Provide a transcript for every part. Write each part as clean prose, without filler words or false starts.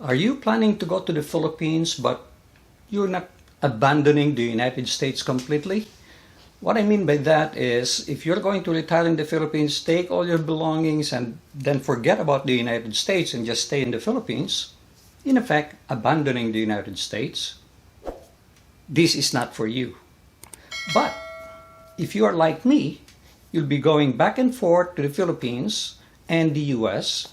Are you planning to go to the Philippines, but you're not abandoning the United States completely? What I mean by that is, if you're going to retire in the Philippines, take all your belongings and then forget about the United States and just stay in the Philippines, in effect, abandoning the United States, this is not for you. But if you are like me, you'll be going back and forth to the Philippines and the US,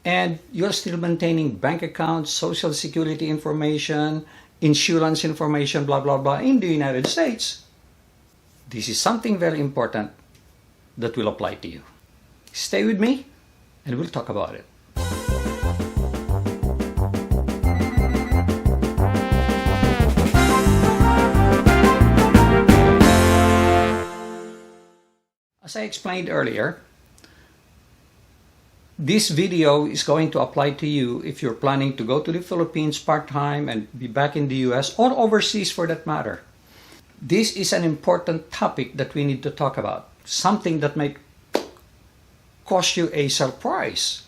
and you're still maintaining bank accounts, social security information, insurance information, blah, blah, blah, in the United States. This is something very important that will apply to you. Stay with me, and we'll talk about it. As I explained earlier, this video is going to apply to you if you're planning to go to the Philippines part-time and be back in the US or overseas for that matter. This is an important topic that we need to talk about, something that might cause you a surprise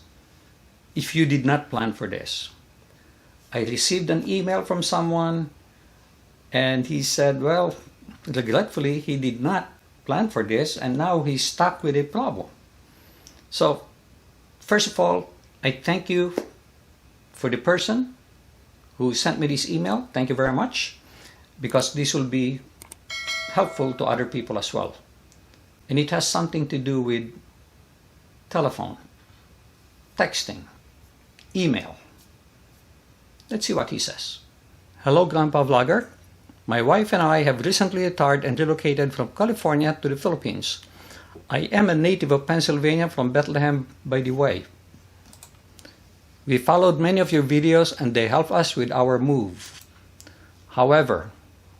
if you did not plan for this. I received an email from someone and he said, well, regretfully, he did not plan for this and now he's stuck with a problem. So, first of all, I thank you for the person who sent me this email. Thank you very much, because this will be helpful to other people as well. And it has something to do with telephone, texting, email. Let's see what he says. Hello, Grandpa Vlogger. My wife and I have recently retired and relocated from California to the Philippines. I am a native of Pennsylvania, from Bethlehem, by the way. We followed many of your videos and they help us with our move. However,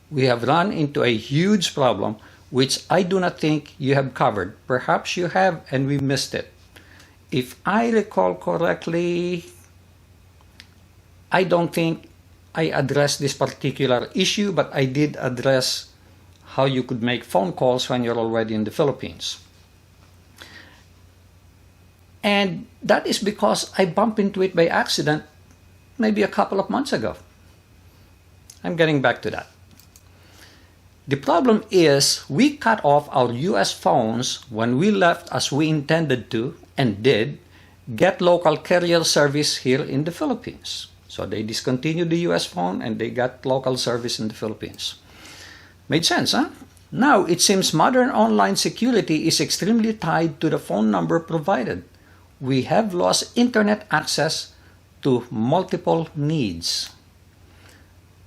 we have run into a huge problem which I do not think you have covered. Perhaps you have and we missed it. If I recall correctly, I don't think I addressed this particular issue, but I did address how you could make phone calls when you're already in the Philippines. And that is because I bumped into it by accident maybe a couple of months ago. I'm getting back to that. The problem is we cut off our US phones when we left, as we intended to and did get local carrier service here in the Philippines. So they discontinued the US phone and they got local service in the Philippines. Made sense, huh? Now it seems modern online security is extremely tied to the phone number provided. We have lost internet access to multiple needs.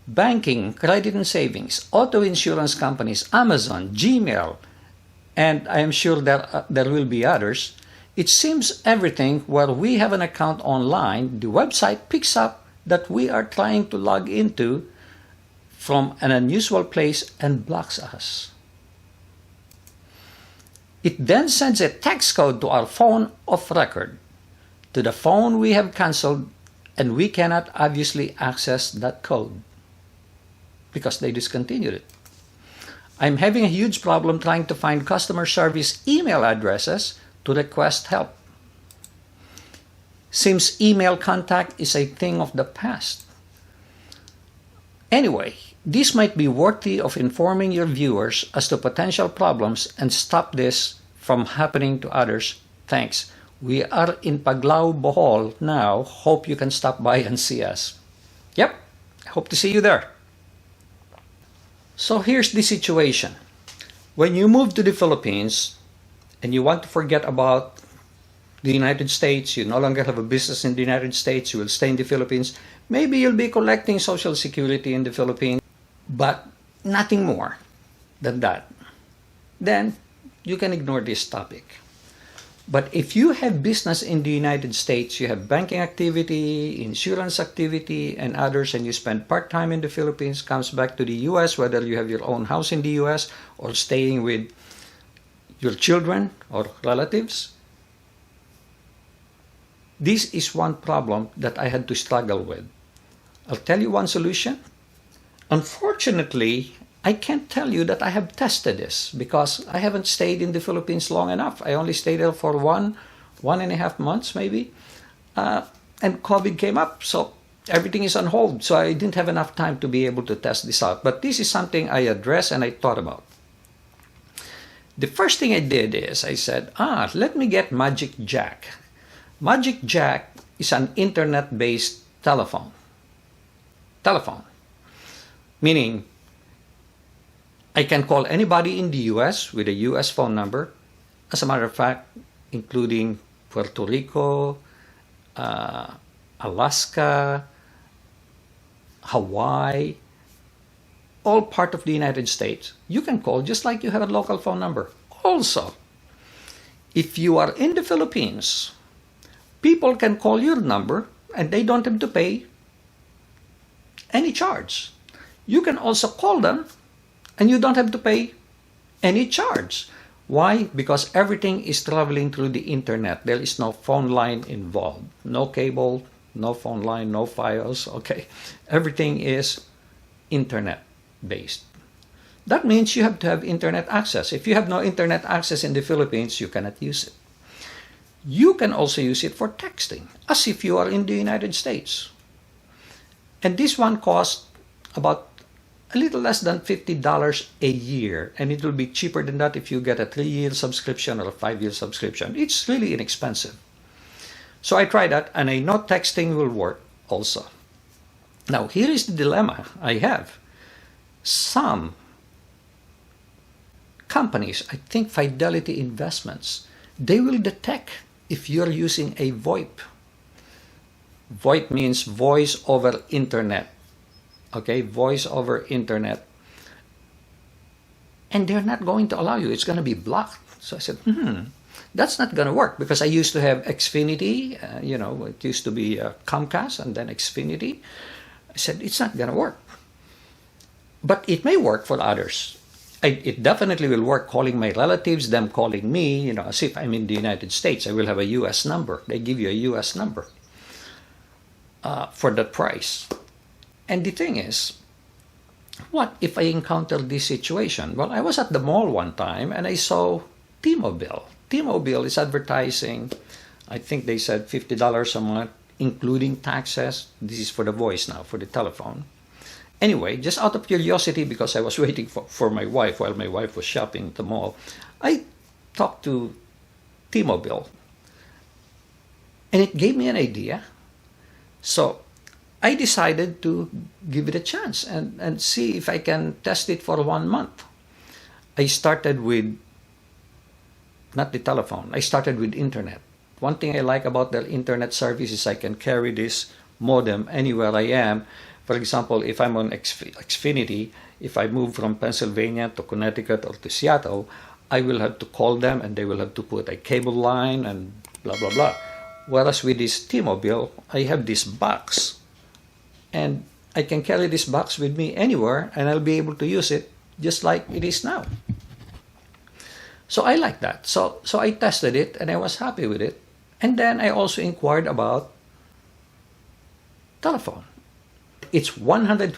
Banking, credit and savings, auto insurance companies, Amazon, Gmail, and I am sure that there will be others. It seems everything where we have an account online, the website picks up that we are trying to log into from an unusual place and blocks us. It then sends a text code to our phone of record, to the phone we have canceled, and we cannot obviously access that code because they discontinued it. I'm having a huge problem trying to find customer service email addresses to request help. Seems email contact is a thing of the past. Anyway, this might be worthy of informing your viewers as to potential problems and stop this from happening to others. Thanks. We are in Paglao, Bohol now. Hope you can stop by and see us. Yep, I hope to see you there. So here's the situation. When you move to the Philippines and you want to forget about the United States, you no longer have a business in the United States, you will stay in the Philippines, maybe you'll be collecting Social Security in the Philippines, but nothing more than that. Then you can ignore this topic. But if you have business in the United States, you have banking activity, insurance activity, and others, and you spend part-time in the Philippines, comes back to the US, whether you have your own house in the US or staying with your children or relatives, this is one problem that I had to struggle with. I'll tell you one solution. Unfortunately, I can't tell you that I have tested this because I haven't stayed in the Philippines long enough. I only stayed there for one and a half months maybe. And COVID came up, so everything is on hold, so I didn't have enough time to be able to test this out. But this is something I addressed and I thought about. The first thing I did is I said, let me get Magic Jack. Magic Jack is an internet-based telephone. Meaning, I can call anybody in the US with a US phone number. As a matter of fact, including Puerto Rico, Alaska, Hawaii, all part of the United States. You can call just like you have a local phone number. Also, if you are in the Philippines, people can call your number and they don't have to pay any charge. You can also call them and you don't have to pay any charge. Why? Because everything is traveling through the internet. There is no phone line involved. No cable, no phone line, no files. Okay. Everything is internet based. That means you have to have internet access. If you have no internet access in the Philippines, you cannot use it. You can also use it for texting, as if you are in the United States. And this one costs about a little less than $50 a year, and it will be cheaper than that if you get a 3-year subscription or a 5-year subscription. It's really inexpensive. So I tried that, and I know texting will work also. Now, here is the dilemma I have. Some companies, I think Fidelity Investments, they will detect if you're using a VoIP. VoIP means voice over internet. Okay, voice over internet. And they're not going to allow you. It's going to be blocked. So I said, that's not going to work, because I used to have Xfinity. It used to be Comcast and then Xfinity. I said, it's not going to work. But it may work for others. It definitely will work calling my relatives, them calling me, as if I'm in the United States. I will have a U.S. number. They give you a U.S. number for that price. And the thing is, what if I encounter this situation? Well, I was at the mall one time and I saw T-Mobile. T-Mobile is advertising, I think they said $50 a month, including taxes. This is for the voice now, for the telephone. Anyway, just out of curiosity, because I was waiting for my wife while my wife was shopping at the mall, I talked to T-Mobile. And it gave me an idea. So I decided to give it a chance and see if I can test it for 1 month. I started with, not the telephone, I started with internet. One thing I like about their internet service is I can carry this modem anywhere I am. For example, if I'm on Xfinity, if I move from Pennsylvania to Connecticut or to Seattle, I will have to call them and they will have to put a cable line and blah, blah, blah. Whereas with this T-Mobile, I have this box. And I can carry this box with me anywhere and I'll be able to use it just like it is now. So I like that. So I tested it and I was happy with it. And then I also inquired about telephone. It's $120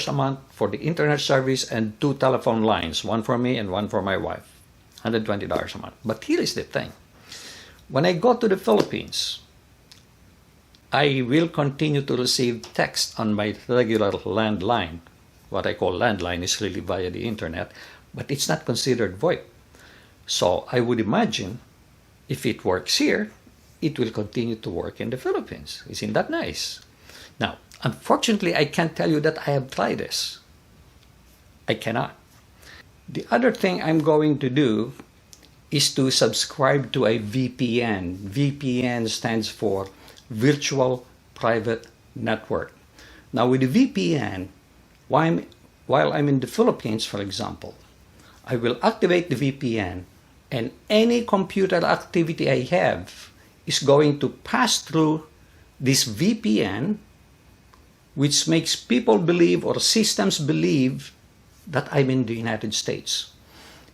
a month for the internet service and 2 telephone lines, one for me and one for my wife. $120 a month. But here is the thing. When I go to the Philippines, I will continue to receive text on my regular landline. What I call landline is really via the internet, but it's not considered VoIP. So I would imagine if it works here, it will continue to work in the Philippines. Isn't that nice? Now, unfortunately, I can't tell you that I have tried this. I cannot. The other thing I'm going to do is to subscribe to a VPN. VPN stands for Virtual Private Network. Now with the VPN, while I'm in the Philippines, for example, I will activate the VPN and any computer activity I have is going to pass through this VPN, which makes people believe or systems believe that I'm in the United States.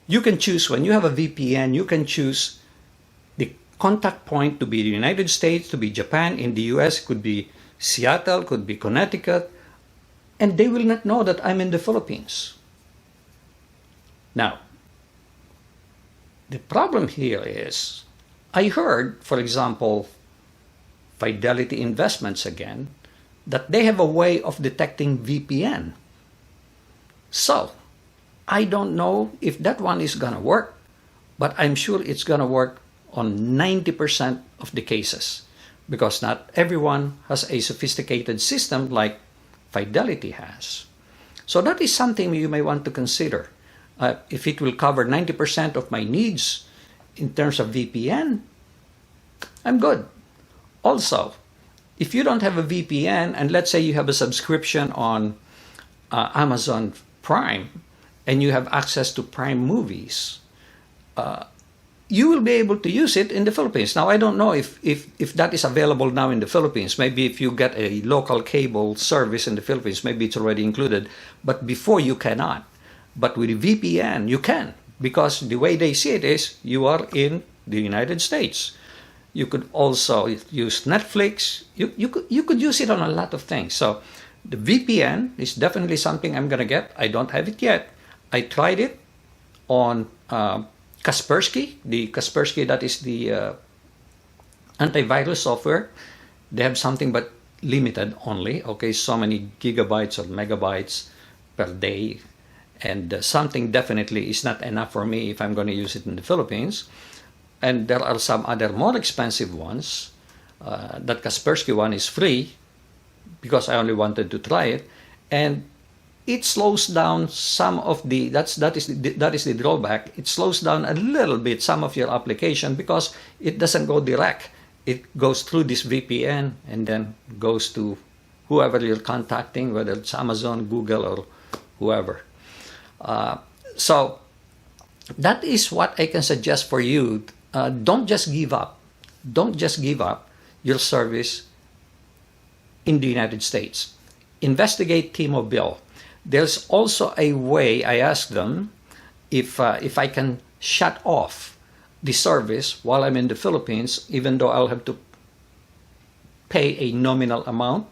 You can choose, when you have a VPN, you can choose the contact point to be the United States, to be Japan. In the US, could be Seattle, could be Connecticut, and they will not know that I'm in the Philippines. Now, the problem here is, I heard, for example, Fidelity Investments again, that they have a way of detecting VPN. So, I don't know if that one is going to work, but I'm sure it's going to work on 90% of the cases, because not everyone has a sophisticated system like Fidelity has. So that is something you may want to consider. If it will cover 90% of my needs in terms of VPN, I'm good. Also, if you don't have a VPN, and let's say you have a subscription on Amazon Prime, and you have access to Prime movies, you will be able to use it in the Philippines. Now, I don't know if that is available now in the Philippines. Maybe if you get a local cable service in the Philippines, maybe it's already included. But before, you cannot. But with VPN, you can, because the way they see it is you are in the United States. You could also use Netflix. You could use it on a lot of things. So the VPN is definitely something I'm going to get. I don't have it yet. I tried it on Kaspersky. The Kaspersky, that is the antivirus software. They have something but limited only. Okay, so many gigabytes or megabytes per day. And something definitely is not enough for me if I'm going to use it in the Philippines. And there are some other more expensive ones. That Kaspersky one is free because I only wanted to try it. And it slows down some of the, that is the drawback. It slows down a little bit some of your application because it doesn't go direct. It goes through this VPN and then goes to whoever you're contacting, whether it's Amazon, Google, or whoever. So that is what I can suggest for you. Don't just give up. Don't just give up your service in the United States. Investigate T-Mobile. There's also a way, I asked them if I can shut off the service while I'm in the Philippines, even though I'll have to pay a nominal amount.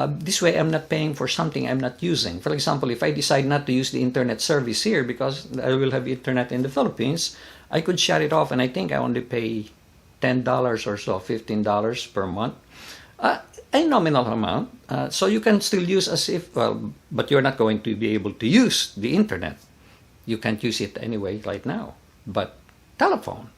This way, I'm not paying for something I'm not using. For example, if I decide not to use the internet service here because I will have internet in the Philippines, I could shut it off, and I think I only pay $10 or so, $15 per month. A nominal amount, so you can still use as if, well, but you're not going to be able to use the internet. You can't use it anyway right now. But telephone,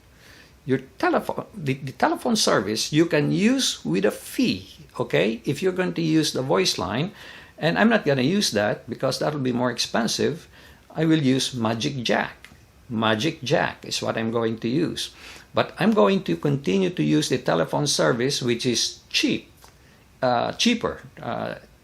your telephone, the telephone service you can use with a fee, okay? If you're going to use the voice line, and I'm not going to use that because that will be more expensive, I will use Magic Jack. Magic Jack is what I'm going to use. But I'm going to continue to use the telephone service, which is cheaper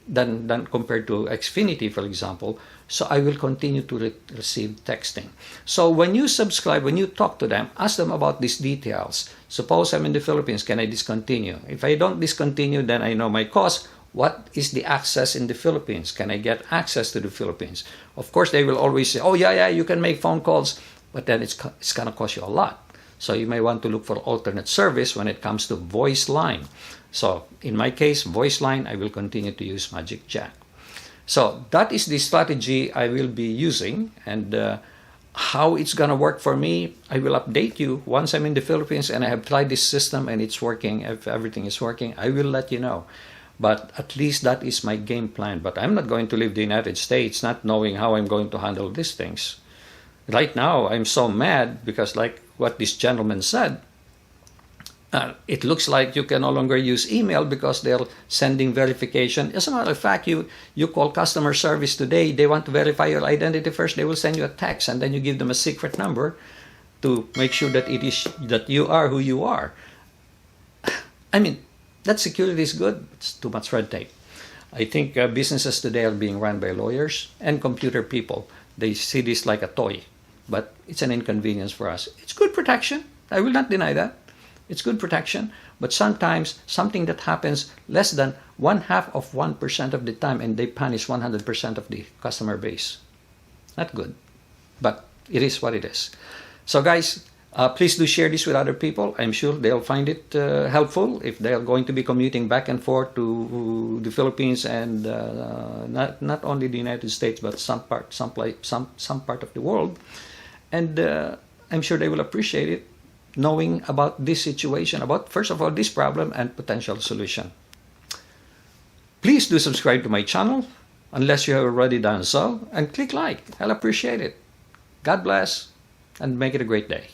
than compared to Xfinity, for example. So I will continue to receive texting. So when you subscribe, when you talk to them, ask them about these details. Suppose I'm in the Philippines, can I discontinue? If I don't discontinue, then I know my cost. What is the access in the Philippines? Can I get access to the Philippines? Of course, they will always say, oh, yeah, you can make phone calls, but then it's going to cost you a lot. So you may want to look for alternate service when it comes to voice line. So in my case, voice line, I will continue to use Magic Jack. So that is the strategy I will be using, and how it's going to work for me, I will update you once I'm in the Philippines and I have tried this system and it's working. If everything is working, I will let you know. But at least that is my game plan. But I'm not going to leave the United States not knowing how I'm going to handle these things. Right now, I'm so mad because, like what this gentleman said, it looks like you can no longer use email because they're sending verification. As a matter of fact, you call customer service today, they want to verify your identity first, they will send you a text and then you give them a secret number to make sure that it is that you are who you are. I mean, that security is good. It's too much red tape. I think businesses today are being run by lawyers and computer people. They see this like a toy, but it's an inconvenience for us. It's good protection. I will not deny that. It's good protection, but sometimes something that happens less than 0.5% of the time and they punish 100% of the customer base. Not good, but it is what it is. So guys, please do share this with other people. I'm sure they'll find it helpful if they are going to be commuting back and forth to the Philippines and not only the United States, but some part of the world. And I'm sure they will appreciate it, knowing about this situation, about, first of all, this problem and potential solution. Please Please do subscribe to my channel, unless you have already done so, and click like. I'll appreciate it. God bless, and make it a great day.